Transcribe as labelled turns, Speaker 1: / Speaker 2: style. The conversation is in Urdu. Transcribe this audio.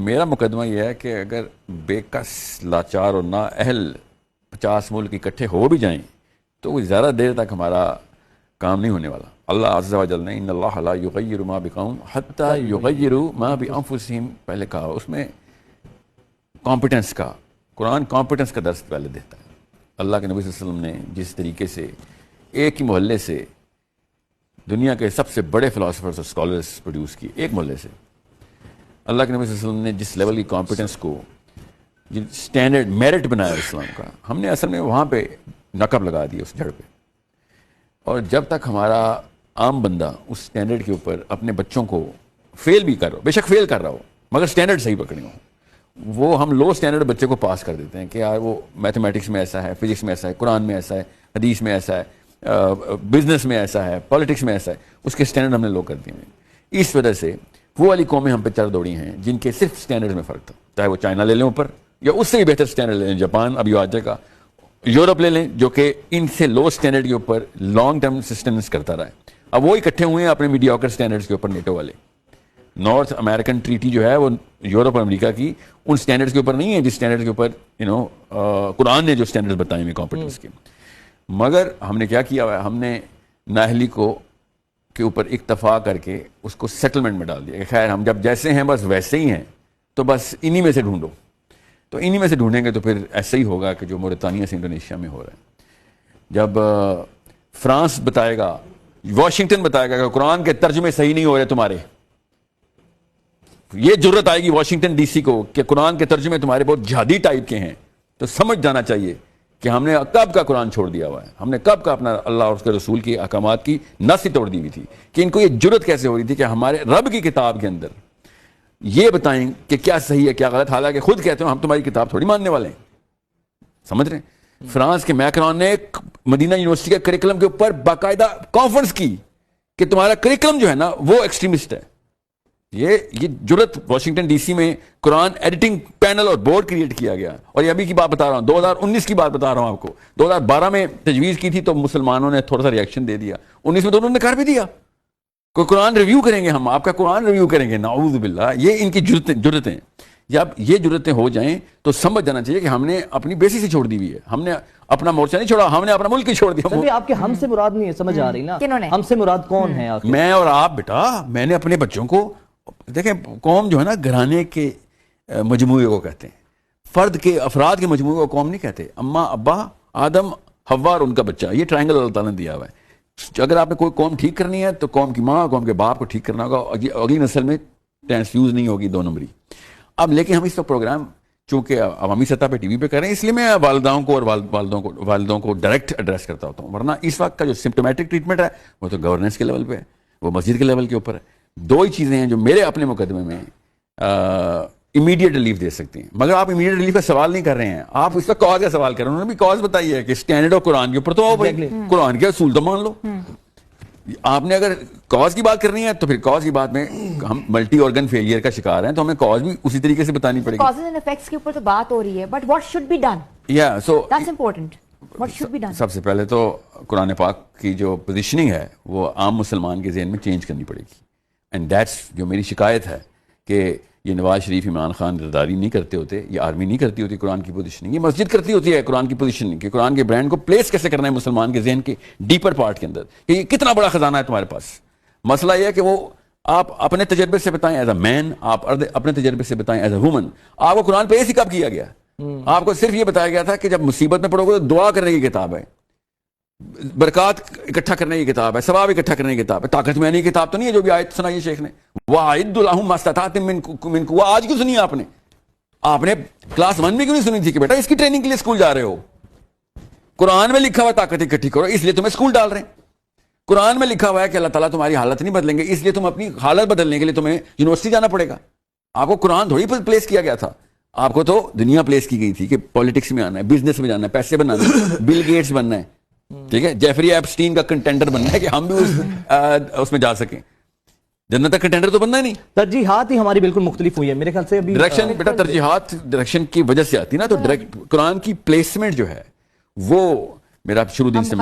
Speaker 1: میرا مقدمہ یہ ہے کہ اگر بے کس لاچار اور نا اہل 50 ملک اکٹھے ہو بھی جائیں تو وہ زیادہ دیر تک ہمارا کام نہیں ہونے والا. اللہ عز و جل نے ان اللہ لا یغیر ما بقوم حتی یغیروا ما بانفسہم پہلے کہا. اس میں کمپیٹنس کا قرآن کمپیٹنس کا درس پہلے دیتا ہے. اللہ کے نبی صلی اللہ علیہ وسلم نے جس طریقے سے ایک ہی محلے سے دنیا کے سب سے بڑے فلاسفرز اور اسکالرز پروڈیوس کیے, ایک محلے سے, اللہ کے نبی صلی اللہ علیہ وسلم نے جس لیول کی کمپیٹنس کو, جن اسٹینڈرڈ میرٹ بنایا اسلام کا, ہم نے اصل میں وہاں پہ نقب لگا دیا اس جڑ پہ. اور جب تک ہمارا عام بندہ اس اسٹینڈرڈ کے اوپر اپنے بچوں کو فیل بھی کر رہا ہو, بے شک فیل کر رہا ہو مگر اسٹینڈرڈ صحیح پکڑے ہوں, وہ ہم لو اسٹینڈرڈ بچے کو پاس کر دیتے ہیں کہ یار وہ میتھمیٹکس میں ایسا ہے, فزکس میں ایسا ہے, قرآن میں ایسا ہے, حدیث میں ایسا ہے, بزنس میں ایسا ہے, پالیٹکس میں ایسا ہے. اس کے اسٹینڈرڈ ہم نے لو کر دیے ہیں. اس وجہ سے وہ والی قومیں ہم پہ چڑھ دوڑی ہیں جن کے صرف اسٹینڈرڈ میں فرق تھا, چاہے وہ چائنا لے لیں اوپر یا اس سے بھی بہتر اسٹینڈرڈ لے لیں, جاپان ابھی آ جائے گا, یورپ لے لیں جو کہ ان سے لو اسٹینڈرڈ کے اوپر لانگ ٹرم سسٹیننس کرتا رہا ہے. اب وہ اکٹھے ہوئے ہیں اپنے میڈیاکر اسٹینڈرڈز کے اوپر. نیٹو والے نارتھ امریکن ٹریٹی جو ہے وہ یورپ اور امریکا کی ان اسٹینڈرڈز کے اوپر نہیں ہے جس اسٹینڈرڈ کے اوپر قرآن نے جو اسٹینڈرڈز بتائے ہیں کمپیٹنس کے. مگر ہم نے کیا کیا ہوا ہے, ہم نے نااہلی کو کے اوپر اکتفا کر کے اس کو سیٹلمنٹ میں ڈال دیا کہ خیر ہم جب جیسے ہیں بس ویسے ہی ہیں, تو بس انہی میں سے ڈھونڈو. تو انہی میں سے ڈھونڈیں گے تو پھر ایسا ہی ہوگا کہ جو موریتانیہ سے انڈونیشیا میں ہو رہا ہے. جب فرانس بتائے گا, واشنگٹن بتائے گا کہ قرآن کے ترجمے صحیح نہیں ہو رہے تمہارے, یہ جرت آئے گی واشنگٹن ڈی سی کو کہ قرآن کے ترجمے تمہارے بہت جہادی ٹائپ کے ہیں, تو سمجھ جانا چاہیے کہ ہم نے کب کا قرآن چھوڑ دیا ہوا ہے, ہم نے کب کا اپنا اللہ اور اس کے رسول کی احکامات کی نس ہی توڑ دی ہوئی تھی. کہ ان کو یہ جرت کیسے ہو رہی تھی کہ ہمارے رب کی کتاب کے اندر یہ بتائیں کہ کیا صحیح ہے کیا غلط, حالانکہ خود کہتے ہیں ہم تمہاری کتاب تھوڑی ماننے والے ہیں. سمجھ رہے ہیں؟ فرانس کے میکرون نے مدینہ یونیورسٹی کے کریکلم کے اوپر باقاعدہ کانفرنس کی کہ تمہارا کریکلم جو ہے نا وہ ایکسٹریمسٹ ہے. یہ جرت واشنگٹن ڈی سی میں قرآن ایڈیٹنگ پینل اور بورڈ کریٹ کیا گیا. اور یہ ابھی کی بات بتا رہا ہوں, 2019 کی بات بتا رہا ہوں آپ کو. 2012 میں تجویز کی تھی تو مسلمانوں نے تھوڑا سا ریئیکشن دے دیا, 19 میں تو انہوں نے کر بھی دیا کوئی قرآن ریویو کریں گے, ہم آپ کا قرآن ریویو کریں گے. نعوذ باللہ, یہ ان کی جرتیں. جب یہ جرتیں ہو جائیں تو سمجھ جانا چاہیے کہ ہم نے اپنی بیسی سے چھوڑ دی ہوئی ہے, ہم نے اپنا مورچہ نہیں چھوڑا, ہم نے اپنا ملک ہی چھوڑ دیا.
Speaker 2: آپ کے ہم سے مراد نہیں ہے, سمجھ آ رہی نا, ہم سے مراد کون ہے؟
Speaker 1: میں اور آپ. بیٹا میں نے اپنے بچوں کو, دیکھیں قوم جو ہے نا گھرانے کے مجموعے کو کہتے ہیں, فرد کے افراد کے مجموعے کو قوم نہیں کہتے. اماں ابا آدم حوا اور ان کا بچہ, یہ ٹرائنگل اللہ تعالیٰ نے دیا ہوا ہے. اگر آپ نے کوئی قوم ٹھیک کرنی ہے تو قوم کی ماں قوم کے باپ کو ٹھیک کرنا ہوگا, اگلی نسل میں ٹرانسفیوز نہیں ہوگی 2 نمبری. اب لیکن ہم اس کا پروگرام چونکہ عوامی سطح پہ ٹی وی پہ کر رہے ہیں, اس لیے میں والداؤں کو اور والدوں کو ڈائریکٹ ایڈریس کرتا ہوتا ہوں. ورنہ اس وقت کا جو سمپٹومیٹک ٹریٹمنٹ ہے وہ تو گورننس کے لیول پہ ہے, وہ مسجد کے لیول کے اوپر ہے. 2 ہی چیزیں ہیں جو میرے اپنے مقدمے میں امیڈیٹ ریلیف دے سکتی ہیں. مگر آپ امیڈیٹ ریلیف کا سوال نہیں کر رہے ہیں, آپ اس کا کاز کا سوال کر رہے ہیں. انہوں نے بھی کاز بتائی ہے کہ اسٹینڈرڈ آف قرآن کے اوپر تو آؤ بھائی, قرآن کے اصول تو مان لو. آپ نے اگر کاز کی بات کرنی ہے تو پھر کاز کی بات میں ہم ملٹی آرگن فیلئر کا شکار ہیں, تو ہمیں کاز بھی اسی طریقے سے بتانی پڑے گی.
Speaker 3: کازز اینڈ ایفیکٹس کے اوپر تو بات ہو رہی ہے, but what should be done?
Speaker 1: یا so
Speaker 3: that's important. What should be done?
Speaker 1: سب سے پہلے تو قرآن پاک کی جو پوزیشننگ ہے وہ عام مسلمان کے ذہن میں چینج کرنی پڑے گی. اینڈ دیٹس جو میری شکایت ہے کہ یہ نواز شریف عمران خان زرداری نہیں کرتے ہوتے, یہ آرمی نہیں کرتی ہوتی قرآن کی پوزیشننگ, یہ مسجد کرتی ہوتی ہے قرآن کی پوزیشننگ, کہ قرآن کے برانڈ کو پلیس کیسے کرنا ہے مسلمان کے ذہن کے ڈیپر پارٹ کے اندر, کہ یہ کتنا بڑا خزانہ ہے تمہارے پاس. مسئلہ یہ ہے کہ وہ آپ اپنے تجربے سے بتائیں ایز اے مین, آپ اپنے تجربے سے بتائیں ایز اے وومن. آپ کو قرآن پہ ایسی کب کیا گیا؟ آپ کو صرف یہ بتایا گیا تھا کہ جب مصیبت میں پڑو گے تو دعا کرنے کی کتاب ہے, برکات اکٹھا کرنے کی کتاب ہے, ثواب اکٹھا کرنے کی کتاب ہے. طاقت میں آنے کی کتاب تو نہیں ہے جو بھی آیت سنائی ہے شیخ نے, وَأَعِدُّ لَهُم مَا اسْتَطَعْتُم مِّن قُوَّةٍ. وہ آج کیوں سنی آپ نے؟ آپ نے کلاس 1 میں کیوں نہیں سنی تھی کہ بیٹا اس کی ٹریننگ کے لیے اسکول جا رہے ہو؟ قرآن میں لکھا ہوا طاقت اکٹھی کرو, اس لیے تمہیں اسکول ڈال رہے ہیں. قرآن میں لکھا ہوا ہے کہ اللہ تعالیٰ تمہاری حالت نہیں بدلیں گے, اس لیے تم اپنی حالت بدلنے کے لیے تمہیں یونیورسٹی جانا پڑے گا. آپ کو قرآن تھوڑی پلیس کیا گیا تھا, آپ کو تو دنیا پلیس کی گئی تھی کہ پالیٹکس میں آنا ہے, بزنس میں جانا ہے, پیسے بنانا ہے, بل گیٹس بننا ہے, ٹھیک ہے, جیفری ایپسٹین کا کنٹینڈر بننا ہے کہ ہم بھی اس میں جا سکیں. جنت کا کنٹینڈر تو بننا ہے نہیں.
Speaker 2: ترجیحات ہی ہماری بالکل مختلف ہوئی ہے میرے خیال سے.
Speaker 1: ڈائریکشن بیٹا, ترجیحات ڈائریکشن کی وجہ سے آتی ہے نا, تو قرآن کی پلیسمنٹ جو ہے وہ میرا شروع دن سے